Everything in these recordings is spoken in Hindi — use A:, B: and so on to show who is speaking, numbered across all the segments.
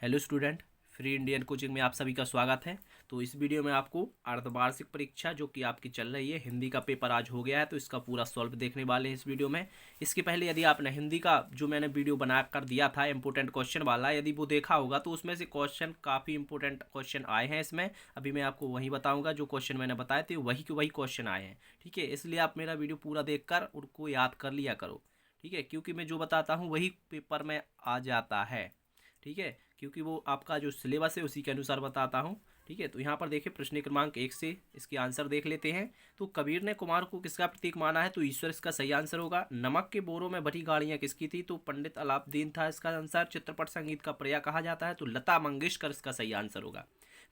A: Hello student, free Indian coaching में आप सभी का स्वागत है। तो इस वीडियो में आपको अर्धवार्षिक परीक्षा जो कि आपकी चल रही है, हिंदी का पेपर आज हो गया है, तो इसका पूरा सॉल्व देखने वाले हैं इस वीडियो में। इसके पहले यदि आपने हिंदी का जो मैंने वीडियो बना कर दिया था इंपॉर्टेंट क्वेश्चन वाला, यदि वो देखा होगा तो उसमें से क्वेश्चन काफ़ी इंपॉर्टेंट क्वेश्चन आए हैं इसमें। अभी मैं आपको वही बताऊँगा जो क्वेश्चन मैंने बताए थे, वही के वही क्वेश्चन आए हैं। ठीक है, इसलिए आप मेरा वीडियो पूरा देख कर उनको याद कर लिया करो। ठीक है, क्योंकि मैं जो बताता हूँ वही पेपर में आ जाता है। ठीक है, क्योंकि वो आपका जो सिलेबस है उसी के अनुसार बताता हूँ। ठीक है, तो यहाँ पर देखिए प्रश्न क्रमांक 1 से इसके आंसर देख लेते हैं। तो कबीर ने कुमार को किसका प्रतीक माना है? तो ईश्वर इसका सही आंसर होगा। नमक के बोरों में भरी गाड़ियाँ किसकी थी? तो पंडित अलाउद्दीन था इसका आंसर। चित्रपट संगीत का प्रया कहा जाता है? तो लता मंगेशकर इसका सही आंसर होगा।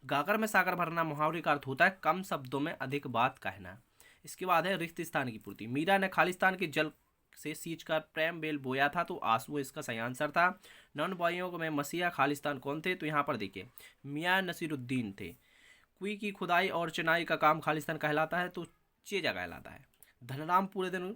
A: गागर में सागर भरना मुहावरे का अर्थ होता है कम शब्दों में अधिक बात कहना। इसके बाद है रिक्त स्थान की पूर्ति। मीरा ने खालिस्तान के जल से सींच कर प्रेम बेल बोया था? तो आंसू इसका सही आंसर था। नौन भाइयों में मसीहा खालिस्तान कौन थे? तो यहाँ पर देखिए मियाँ नसीरुद्दीन थे। कुई की खुदाई और चिनाई का काम खालिस्तान कहलाता है? तो चेजा कहलाता है। धनराम पूरे दिन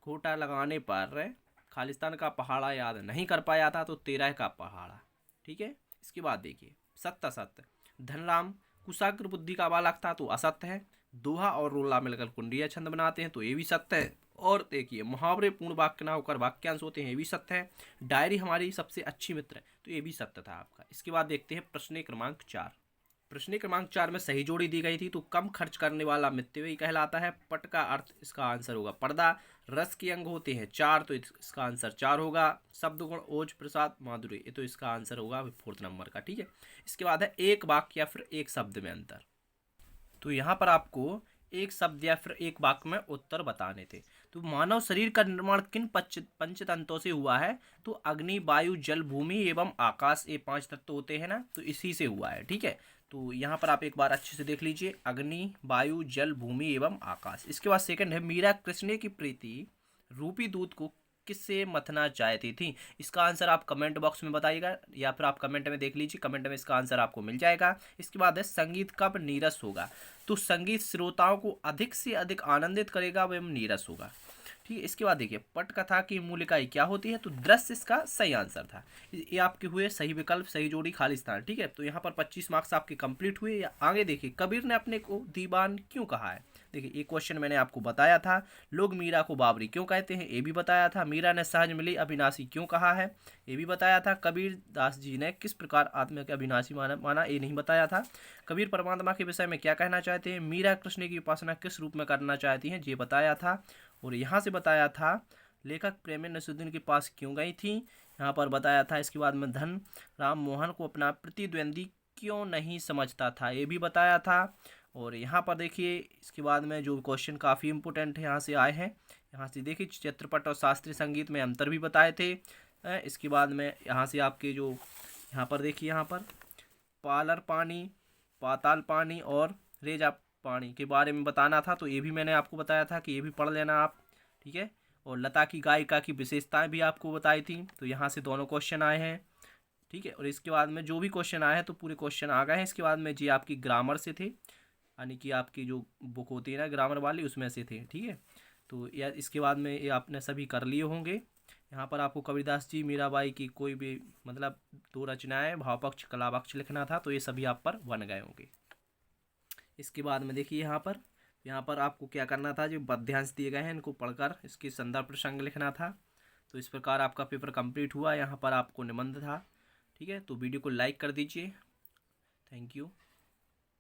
A: घोटा लगाने पर खालिस्तान का पहाड़ा याद नहीं कर पाया था? तो 13 का पहाड़ा। ठीक है, इसके बाद देखिए सत्य असत्य। धनराम कुशाग्र बुद्धि का बालक था? तो असत्य है। दोहा और रोला मिलकर कुंडिया छंद बनाते हैं? तो ये भी सत्य है। और देखिए मुहावरे पूर्ण वाक्य ना होकर वाक्यांश होते हैं? ये भी सत्य है। डायरी हमारी सबसे अच्छी मित्र है? तो ये भी सत्य था आपका। इसके बाद देखते हैं प्रश्न क्रमांक 4। प्रश्न क्रमांक 4 में सही जोड़ी दी गई थी। तो कम खर्च करने वाला मितव्ययी कहलाता है? पट का अर्थ इसका आंसर होगा पर्दा। रस के अंग होते हैं 4, तो इसका आंसर 4 होगा। शब्द गुण ओज प्रसाद माधुरी, ये तो इसका आंसर होगा 4th नंबर का। ठीक है, इसके बाद है एक वाक्य या फिर एक शब्द में अंतर। तो यहाँ पर आपको एक शब्द या फिर एक वाक्य में उत्तर बताने थे। तो मानव शरीर का निर्माण किन पंचतत्वों से हुआ है? तो अग्नि, वायु, जल, भूमि एवं आकाश, ये 5 तत्व होते हैं ना, तो इसी से हुआ है। ठीक है, तो यहाँ पर आप एक बार अच्छे से देख लीजिए, अग्नि, वायु, जल, भूमि एवं आकाश। इसके बाद सेकंड है मीरा कृष्ण की प्रीति रूपी दूध को किससे मथना चाहती थी? इसका आंसर आप कमेंट बॉक्स में बताइएगा या फिर आप कमेंट में देख लीजिए, कमेंट में इसका आंसर आपको मिल जाएगा। इसके बाद है संगीत कब नीरस होगा? तो संगीत श्रोताओं को अधिक से अधिक आनंदित करेगा एवं नीरस होगा। ठीक है, इसके बाद देखिए पटकथा की मूल इकाई क्या होती है? तो दृश्य इसका सही आंसर था। ये आपके हुए सही विकल्प, सही जोड़ी, खालिस्तान। ठीक है, तो यहाँ पर 25 मार्क्स आपके कंप्लीट हुए। आगे देखिए कबीर ने अपने को दीवान क्यों कहा है? देखिए ये क्वेश्चन मैंने आपको बताया था। लोग मीरा को बाबरी क्यों कहते हैं? ये भी बताया था। मीरा ने सहज मिली अविनाशी क्यों कहा है? ये भी बताया था। कबीर दास जी ने किस प्रकार आत्मा के अविनाशी माना? ये नहीं बताया था। कबीर परमात्मा के विषय में क्या कहना चाहते हैं? मीरा कृष्ण की उपासना किस रूप में करना चाहती हैं? ये बताया था। और यहाँ से बताया था लेखक प्रेमी नसीरुद्दीन के पास क्यों गई थी? यहाँ पर बताया था। इसके बाद में धन राम मोहन को अपना प्रतिद्वंदी क्यों नहीं समझता था? ये भी बताया था। और यहाँ पर देखिए इसके बाद में जो क्वेश्चन काफ़ी इंपोर्टेंट है यहाँ से आए हैं। यहाँ से देखिए चित्रपट और शास्त्रीय संगीत में अंतर भी बताए थे। इसके बाद में यहाँ से आपके जो यहाँ पर देखिए, यहाँ पर पालर पानी, पाताल पानी और रेजा पानी के बारे में बताना था। तो ये भी मैंने आपको बताया था कि ये भी पढ़ लेना आप। ठीक है, और लता की गायिका की विशेषताएं भी आपको बताई थी। तो यहाँ से दोनों क्वेश्चन आए हैं। ठीक है, और इसके बाद में जो भी क्वेश्चन आए हैं तो पूरे क्वेश्चन आ गए हैं। इसके बाद में जी आपकी ग्रामर से थे, यानी कि आपकी जो बुक होती है ना ग्रामर वाली, उसमें से थे। ठीक है, तो या इसके बाद में ये आपने सभी कर लिए होंगे। यहाँ पर आपको कबीरदास जी मीराबाई की कोई भी मतलब 2 रचनाएं भाव पक्ष कला पक्ष लिखना था, तो ये सभी आप पर बन गए होंगे। इसके बाद में देखिए यहाँ पर आपको क्या करना था, जो पद्यांश दिए गए हैं इनको पढ़कर इसकी संदर्भ प्रसंग लिखना था। तो इस प्रकार आपका पेपर कंप्लीट हुआ। यहाँ पर आपको निबंध था। ठीक है, तो वीडियो को लाइक कर दीजिए। Thank you.